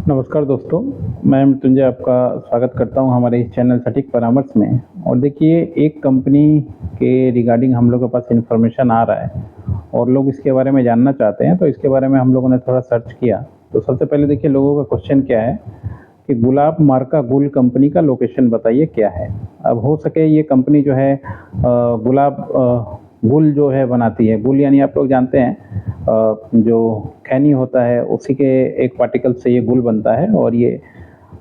नमस्कार दोस्तों, मैं मृत्युंजय आपका स्वागत करता हूं हमारे इस चैनल सटीक परामर्श में। और देखिए, एक कंपनी के रिगार्डिंग हम लोगों के पास इन्फॉर्मेशन आ रहा है और लोग इसके बारे में जानना चाहते हैं, तो इसके बारे में हम लोगों ने थोड़ा सर्च किया। तो सबसे पहले देखिए, लोगों का क्वेश्चन क्या है कि गुलाब मार्का गुल कंपनी का लोकेशन बताइए क्या है। अब हो सके ये कंपनी जो है गुलाब गुल जो है बनाती है। गुल यानी आप लोग जानते हैं जो खैनी होता है उसी के एक पार्टिकल से ये गुल बनता है। और ये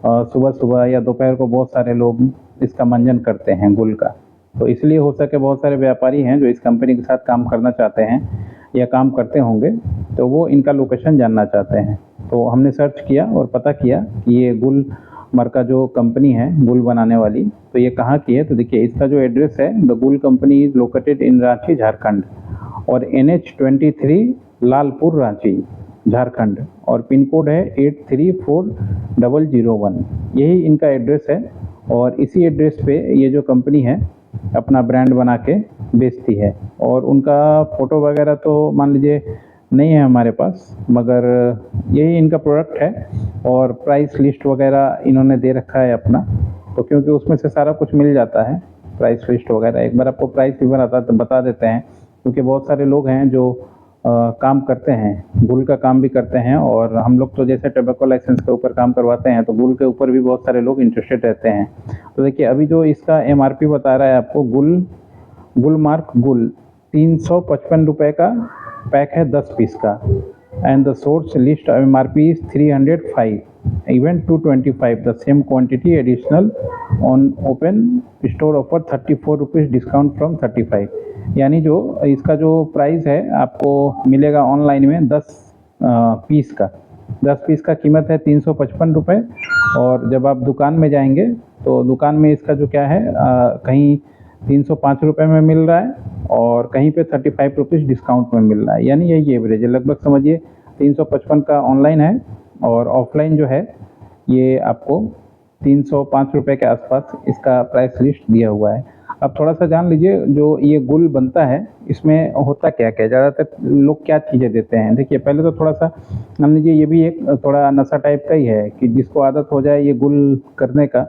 सुबह-सुबह या दोपहर को बहुत सारे लोग इसका मंजन करते हैं गुल का। तो इसलिए हो सके बहुत सारे व्यापारी हैं जो इस कंपनी के साथ काम करना चाहते हैं या काम करते होंगे, तो वो इनका लोकेशन जानना चाहते हैं। तो हमने सर्च किया और पता किया कि ये गुल मार्का जो कंपनी है गुल बनाने वाली, तो ये कहाँ की है। तो देखिए, इसका जो एड्रेस है, द गुल company is located in Ranchi, Jharkhand, और NH23 लालपुर, रांची, झारखंड, और पिन कोड है 834001। यही इनका एड्रेस है और इसी एड्रेस पे ये जो कंपनी है अपना ब्रांड बना के बेचती है। और उनका फ़ोटो वगैरह तो मान लीजिए नहीं है हमारे पास, मगर यही इनका प्रोडक्ट है और प्राइस लिस्ट वगैरह इन्होंने दे रखा है अपना। तो क्योंकि उसमें से सारा कुछ मिल जाता है, प्राइस लिस्ट वगैरह। एक बार आपको प्राइस भी बता देते हैं, क्योंकि बहुत सारे लोग हैं जो काम करते हैं, गुल का काम भी करते हैं। और हम लोग तो जैसे टोबैको लाइसेंस के ऊपर काम करवाते हैं, तो गुल के ऊपर भी बहुत सारे लोग इंटरेस्टेड रहते हैं। तो देखिए, अभी जो इसका MRP बता रहा है आपको, गुलमार्क गुल 355 रुपये का पैक है 10 पीस का। And the source list MRP is 305, even 225, the same quantity additional on open store offer 34 rupees discount from 35। यानी जो इसका जो प्राइस है आपको मिलेगा ऑनलाइन में 10 पीस का। 10 पीस का कीमत है 355 रुपये। और जब आप दुकान में जाएंगे तो दुकान में इसका जो क्या है कहीं 305 रुपये में मिल रहा है और कहीं पे 35 रुपीज़ डिस्काउंट में मिल रहा है। यानी यही एवरेज है, लगभग समझिए 355 का ऑनलाइन है और ऑफलाइन जो है ये आपको 305 रुपये के आसपास इसका प्राइस लिस्ट दिया हुआ है। अब थोड़ा सा जान लीजिए, जो ये गुल बनता है इसमें होता क्या क्या, ज़्यादातर लोग क्या चीज़ें देते हैं। देखिए, पहले तो थोड़ा सा मान लीजिए, ये भी एक थोड़ा नशा टाइप का ही है कि जिसको आदत हो जाए ये गुल करने का,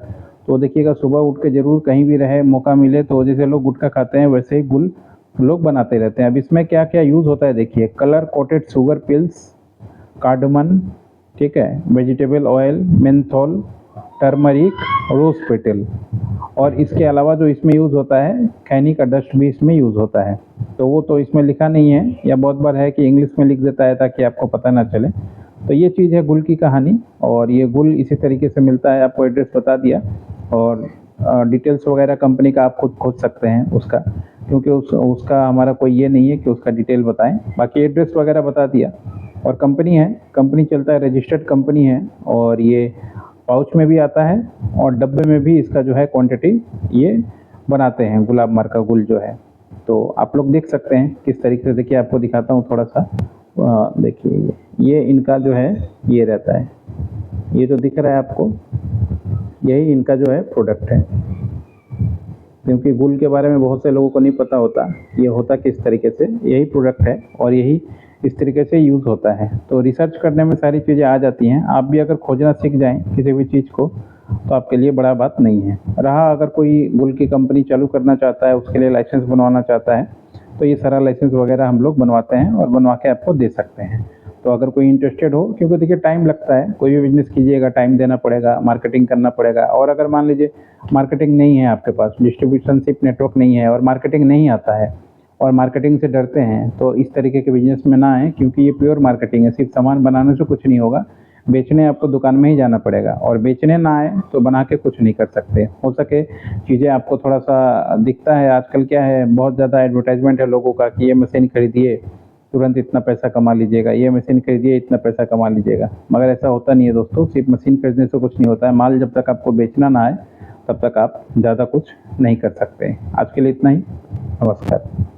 तो देखिएगा सुबह उठ के ज़रूर कहीं भी रहे मौका मिले तो जैसे लोग गुटखा खाते हैं वैसे ही गुल लोग बनाते रहते हैं। अब इसमें क्या क्या यूज़ होता है देखिए, colour coated sugar pills, cardamom, ठीक है, vegetable oil, menthol, turmeric, rose petal. और इसके अलावा जो इसमें यूज़ होता है, खैनी का डस्ट भी इसमें यूज़ होता है। तो वो तो इसमें लिखा नहीं है, या बहुत बार है कि इंग्लिश में लिख देता है ताकि आपको पता ना चले। तो ये चीज़ है गुल की कहानी। और ये गुल इसी तरीके से मिलता है, आपको एड्रेस बता दिया। और डिटेल्स वगैरह कंपनी का आप खुद खोज सकते हैं उसका, क्योंकि उसका हमारा कोई ये नहीं है कि उसका डिटेल बताएं। बाकी एड्रेस वगैरह बता दिया। और कंपनी है, कंपनी चलता है, रजिस्टर्ड कंपनी है। और ये पाउच में भी आता है और डब्बे में भी इसका जो है क्वांटिटी ये बनाते हैं, गुलाब मार्का गुल जो है। तो आप लोग देख सकते हैं किस तरीके से। देखिए, आपको दिखाता हूँ थोड़ा सा। देखिए, ये इनका जो है ये रहता है, ये जो दिख रहा है आपको, यही इनका जो है प्रोडक्ट है। क्योंकि गुल के बारे में बहुत से लोगों को नहीं पता होता ये होता किस तरीके से। यही प्रोडक्ट है और यही इस तरीके से यूज़ होता है। तो रिसर्च करने में सारी चीज़ें आ जाती हैं। आप भी अगर खोजना सीख जाएं किसी भी चीज़ को तो आपके लिए बड़ा बात नहीं है। रहा अगर कोई गुल की कंपनी चालू करना चाहता है, उसके लिए लाइसेंस बनवाना चाहता है, तो ये सारा लाइसेंस वगैरह हम लोग बनवाते हैं और बनवा के आपको दे सकते हैं। तो अगर कोई इंटरेस्टेड हो, क्योंकि देखिए टाइम लगता है, कोई भी बिज़नेस कीजिएगा टाइम देना पड़ेगा, मार्केटिंग करना पड़ेगा। और अगर मान लीजिए मार्केटिंग नहीं है आपके पास, डिस्ट्रीब्यूशनशिप नेटवर्क नहीं है और मार्केटिंग नहीं आता है और मार्केटिंग से डरते हैं, तो इस तरीके के बिज़नेस में ना आएँ, क्योंकि ये प्योर मार्केटिंग है। सिर्फ सामान बनाने से कुछ नहीं होगा, बेचने आपको दुकान में ही जाना पड़ेगा। और बेचने ना आए तो बना के कुछ नहीं कर सकते। हो सके चीज़ें आपको थोड़ा सा दिखता है, आजकल क्या है, बहुत ज़्यादा एडवर्टाइजमेंट है लोगों का कि ये मशीन खरीदिए तुरंत इतना पैसा कमा लीजिएगा, ये मशीन खरीदिए इतना पैसा कमा लीजिएगा। मगर ऐसा होता नहीं है दोस्तों। सिर्फ मशीन खरीदने से कुछ नहीं होता है। माल जब तक आपको बेचना ना आए तब तक आप ज़्यादा कुछ नहीं कर सकते। आज के लिए इतना ही। नमस्कार।